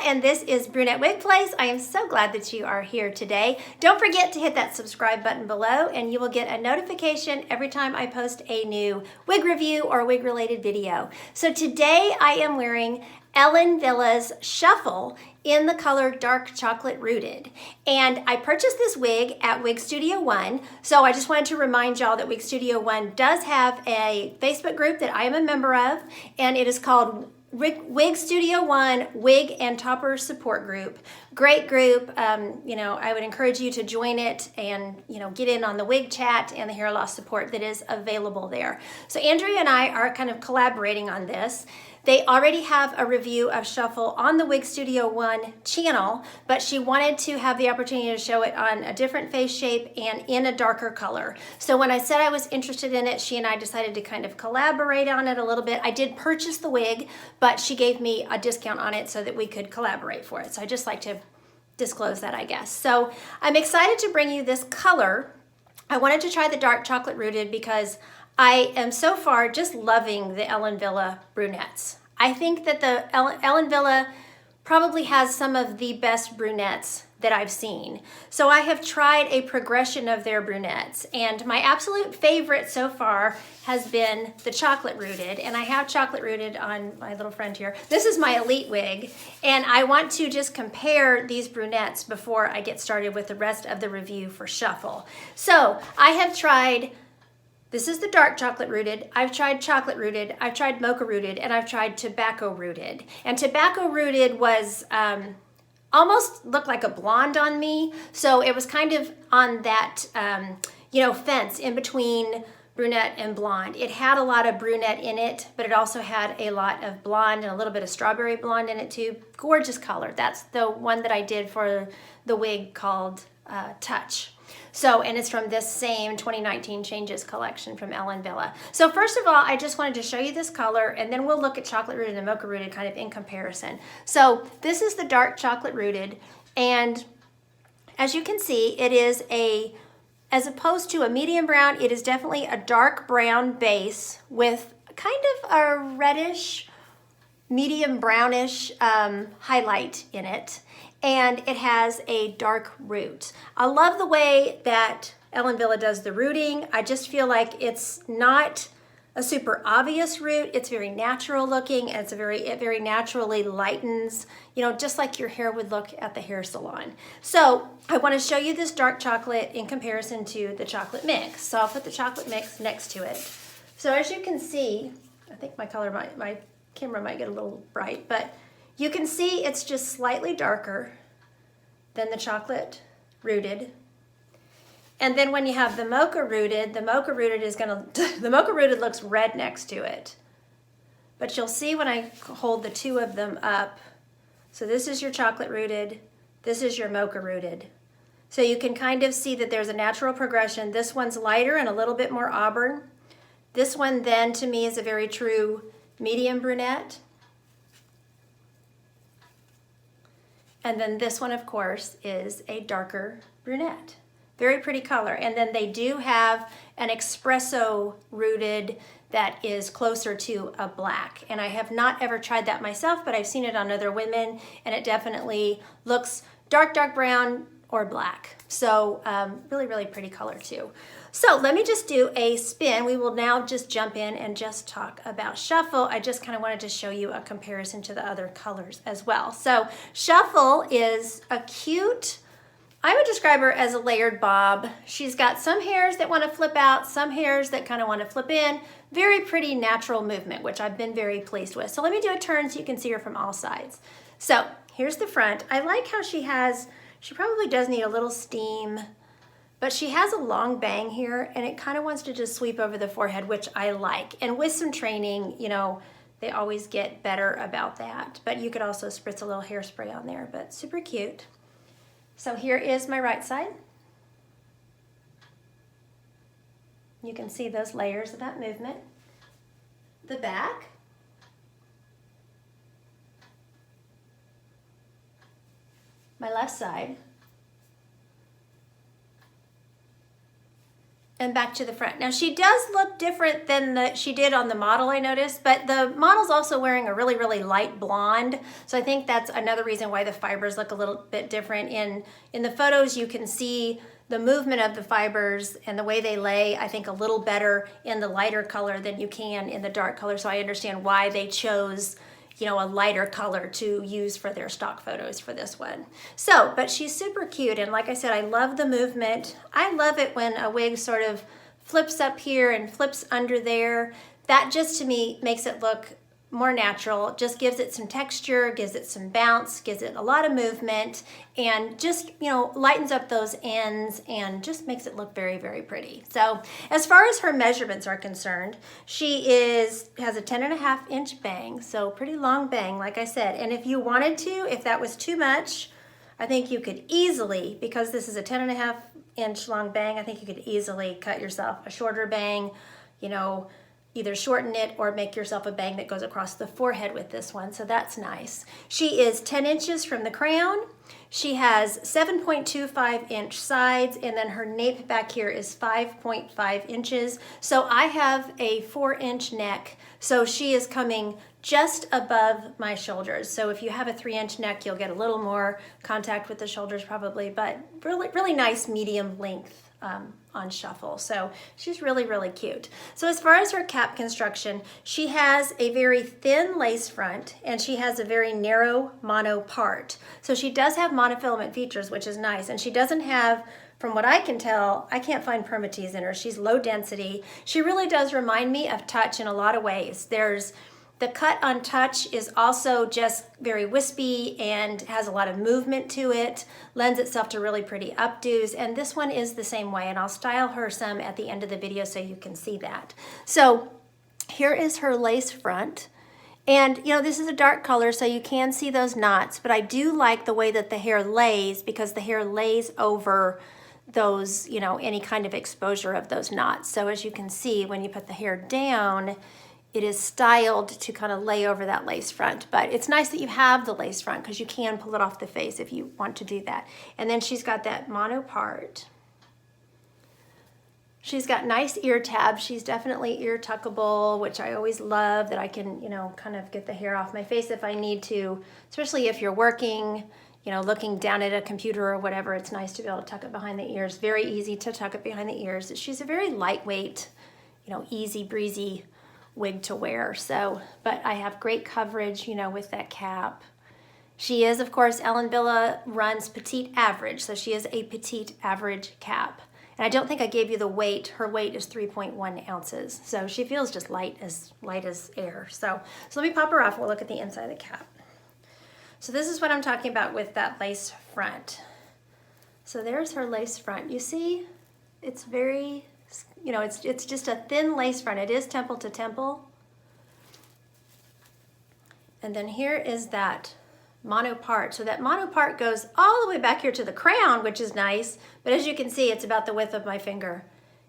and this is Brunette Wig Place. I am so glad that you are here today. Don't forget to hit that subscribe button below and you will get a notification every time I post a new wig review or wig related video. So today I am wearing Wille's Shuffle in the color Dark Chocolate Rooted. And I purchased this wig at Wig Studio One. So I just wanted to remind y'all that Wig Studio One does have a Facebook group that I am a member of, and it is called Wig Studio One Wig and Topper Support Group. Great group. I would encourage you to join it and get in on the wig chat and the hair loss support that is available there. So Andrea and I are kind of collaborating on this. They already have a review of Shuffle on the Wig Studio One channel, but she wanted to have the opportunity to show it on a different face shape and in a darker color. So when I said I was interested in it, she and I decided to kind of collaborate on it a little bit. I did purchase the wig, but she gave me a discount on it so that we could collaborate for it. So I just like to disclose that, I guess. So I'm excited to bring you this color. I wanted to try the Dark Chocolate Rooted because I am so far just loving the Wille brunettes. I think that the Wille probably has some of the best brunettes that I've seen. So I have tried a progression of their brunettes, and my absolute favorite so far has been the Chocolate Rooted, and I have Chocolate Rooted on my little friend here. This is my Elite wig, and I want to just compare these brunettes before I get started with the rest of the review for Shuffle. So I have tried. This is the Dark Chocolate Rooted. I've tried Chocolate Rooted, I've tried Mocha Rooted, and I've tried Tobacco Rooted. And Tobacco Rooted was almost looked like a blonde on me. So it was kind of on that, fence in between brunette and blonde. It had a lot of brunette in it, but it also had a lot of blonde and a little bit of strawberry blonde in it too. Gorgeous color. That's the one that I did for the wig called Touch. So, and it's from this same 2019 Changes collection from Wille. So first of all, I just wanted to show you this color, and then we'll look at Chocolate Rooted and Mocha Rooted kind of in comparison. So this is the Dark Chocolate Rooted, and as you can see, it is as opposed to a medium brown, it is definitely a dark brown base with kind of a reddish, medium brownish highlight in it. And it has a dark root. I love the way that Wille does the rooting. I just feel like it's not a super obvious root. It's very natural looking, and it very naturally lightens, just like your hair would look at the hair salon. So I want to show you this dark chocolate in comparison to the chocolate mix. So I'll put the chocolate mix next to it. So as you can see, I think my camera might get a little bright, but you can see it's just slightly darker than the Chocolate Rooted. And then when you have the Mocha Rooted, the Mocha Rooted looks red next to it. But you'll see when I hold the two of them up. So this is your Chocolate Rooted, this is your Mocha Rooted. So you can kind of see that there's a natural progression. This one's lighter and a little bit more auburn. This one then to me is a very true medium brunette. And then this one, of course, is a darker brunette. Very pretty color. And then they do have an espresso rooted that is closer to a black. And I have not ever tried that myself, but I've seen it on other women, and it definitely looks dark brown or black. So really, really pretty color too. So let me just do a spin. We will now just jump in and just talk about Shuffle. I just kind of wanted to show you a comparison to the other colors as well. So Shuffle is a cute, I would describe her as a layered bob. She's got some hairs that want to flip out, some hairs that kind of want to flip in. Very pretty natural movement, which I've been very pleased with. So let me do a turn so you can see her from all sides. So here's the front. I like how she probably does need a little steam, but she has a long bang here, and it kind of wants to just sweep over the forehead, which I like. And with some training, they always get better about that. But you could also spritz a little hairspray on there, but super cute. So here is my right side. You can see those layers of that movement. The back. My left side. and back to the front. Now she does look different than she did on the model, I noticed, but the model's also wearing a really, really light blonde. So I think that's another reason why the fibers look a little bit different. In the photos, you can see the movement of the fibers and the way they lay, I think, a little better in the lighter color than you can in the dark color. So I understand why they chose, you know, a lighter color to use for their stock photos for this one. So, but she's super cute. And like I said, I love the movement. I love it when a wig sort of flips up here and flips under there. That just to me makes it look more natural, just gives it some texture, gives it some bounce, gives it a lot of movement, and just, you know, lightens up those ends and just makes it look very, very pretty. So as far as her measurements are concerned, she has a 10.5-inch bang, so pretty long bang, like I said. And if you wanted to, if that was too much, I think you could easily, because this is a 10.5-inch long bang, I think you could easily cut yourself a shorter bang, you know, either shorten it or make yourself a bang that goes across the forehead with this one, so that's nice. She is 10 inches from the crown. She has 7.25-inch sides, and then her nape back here is 5.5 inches. So I have a 4-inch neck, so she is coming just above my shoulders. So if you have a 3-inch neck, you'll get a little more contact with the shoulders probably, but really, really nice medium length on shuffle. So she's really, really cute. So as far as her cap construction, she has a very thin lace front and she has a very narrow mono part. So she does have monofilament features, which is nice. And she doesn't have, from what I can tell, I can't find permatease in her. She's low density. She really does remind me of Touch in a lot of ways. The cut on Touch is also just very wispy and has a lot of movement to it, lends itself to really pretty updos, and this one is the same way, and I'll style her some at the end of the video so you can see that. So here is her lace front, and you know, this is a dark color so you can see those knots, but I do like the way that the hair lays because the hair lays over those, you know, any kind of exposure of those knots. So as you can see, when you put the hair down, it is styled to kind of lay over that lace front, but it's nice that you have the lace front because you can pull it off the face if you want to do that. And then she's got that mono part. She's got nice ear tabs. She's definitely ear tuckable, which I always love, that I can, you know, kind of get the hair off my face if I need to, especially if you're working, you know, looking down at a computer or whatever. It's nice to be able to tuck it behind the ears. Very easy to tuck it behind the ears. She's a very lightweight, you know, easy breezy wig to wear. So, but I have great coverage, you know, with that cap. She is, of course, Ellen Billa runs petite average, so she is a petite average cap. And I don't think I gave you the weight. Her weight is 3.1 ounces, so she feels just light as air. So let me pop her off. We'll look at the inside of the cap. So this is what I'm talking about with that lace front. So there's her lace front. You see, it's very, you know, it's just a thin lace front. It is temple to temple. And then here is that mono part. So that mono part goes all the way back here to the crown, which is nice. But as you can see, it's about the width of my finger.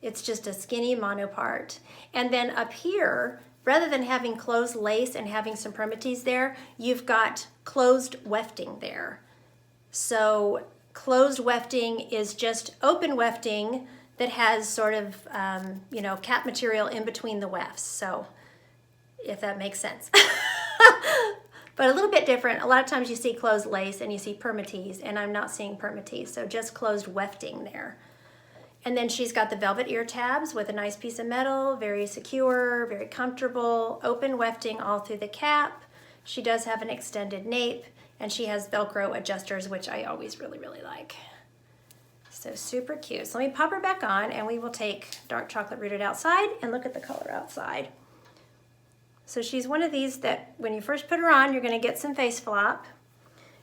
It's just a skinny mono part. And then up here, rather than having closed lace and having some permatease there, you've got closed wefting there. So closed wefting is just open wefting that has sort of, you know, cap material in between the wefts. So if that makes sense. But a little bit different. A lot of times you see closed lace and you see permatease, and I'm not seeing permatease, so just closed wefting there. And then she's got the velvet ear tabs with a nice piece of metal, very secure, very comfortable, open wefting all through the cap. She does have an extended nape, and she has Velcro adjusters, which I always really, really like. So super cute. So let me pop her back on, and we will take dark chocolate rooted outside and look at the color outside. So she's one of these that when you first put her on, you're going to get some face flop.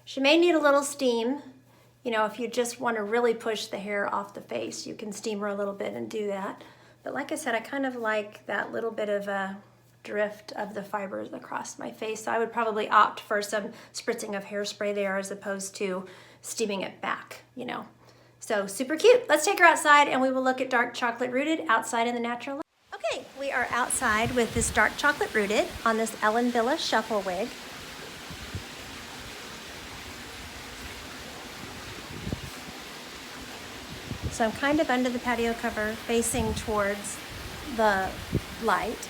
She may need a little steam. You know, if you just want to really push the hair off the face, you can steam her a little bit and do that. But like I said, I kind of like that little bit of a drift of the fibers across my face. So I would probably opt for some spritzing of hairspray there as opposed to steaming it back, you know. So super cute. Let's take her outside and we will look at dark chocolate rooted outside in the natural light. Okay, we are outside with this dark chocolate rooted on this Ellen Billa shuffle wig. So I'm kind of under the patio cover facing towards the light.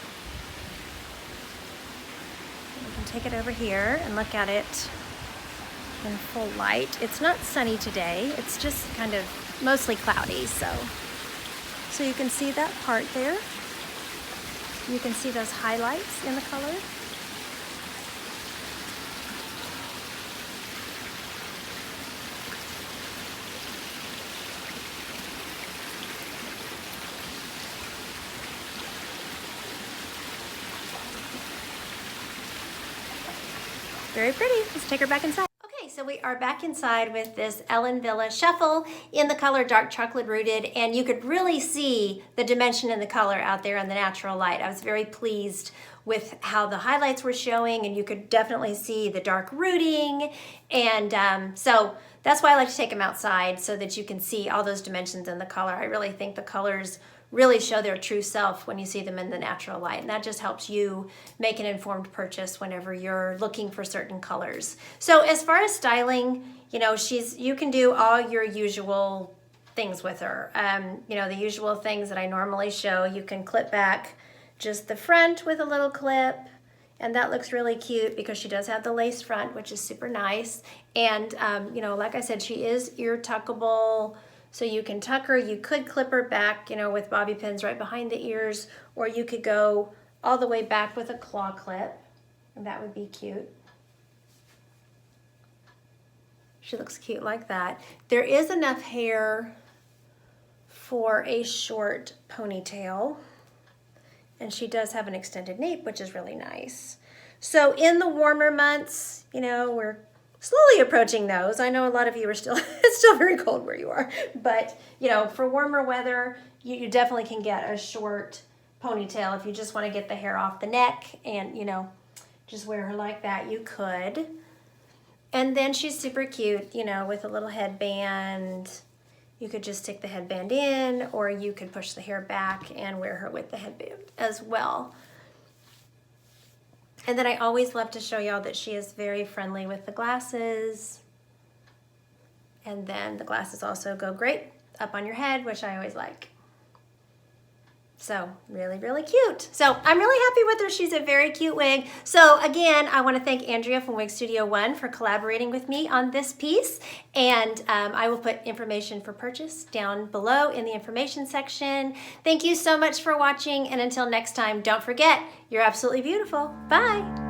We can take it over here and look at it in full light. It's not sunny today. It's just kind of mostly cloudy. So you can see that part there. You can see those highlights in the color. Very pretty. Let's take her back inside. Okay, so we are back inside with this Ellen Villa Shuffle in the color Dark Chocolate Rooted, and you could really see the dimension in the color out there in the natural light. I was very pleased with how the highlights were showing, and you could definitely see the dark rooting, and so that's why I like to take them outside so that you can see all those dimensions in the color. I really think the colors really show their true self when you see them in the natural light, and that just helps you make an informed purchase whenever you're looking for certain colors. So as far as styling, you know, you can do all your usual things with her. You know, the usual things that I normally show. You can clip back just the front with a little clip, and that looks really cute because she does have the lace front, which is super nice. And you know, like I said, she is ear tuckable. So you can tuck her, you could clip her back, you know, with bobby pins right behind the ears, or you could go all the way back with a claw clip, and that would be cute. She looks cute like that. There is enough hair for a short ponytail, and she does have an extended nape, which is really nice. So in the warmer months, you know, we're slowly approaching those. I know a lot of you are still, it's still very cold where you are, but you know, for warmer weather, you definitely can get a short ponytail. If you just want to get the hair off the neck and, you know, just wear her like that, you could. And then she's super cute, you know, with a little headband. You could just stick the headband in, or you could push the hair back and wear her with the headband as well. And then I always love to show y'all that she is very friendly with the glasses. And then the glasses also go great up on your head, which I always like. So really, really cute. So I'm really happy with her. She's a very cute wig. So again, I want to thank Andrea from Wig Studio One for collaborating with me on this piece. And I will put information for purchase down below in the information section. Thank you so much for watching. And until next time, don't forget, you're absolutely beautiful. Bye.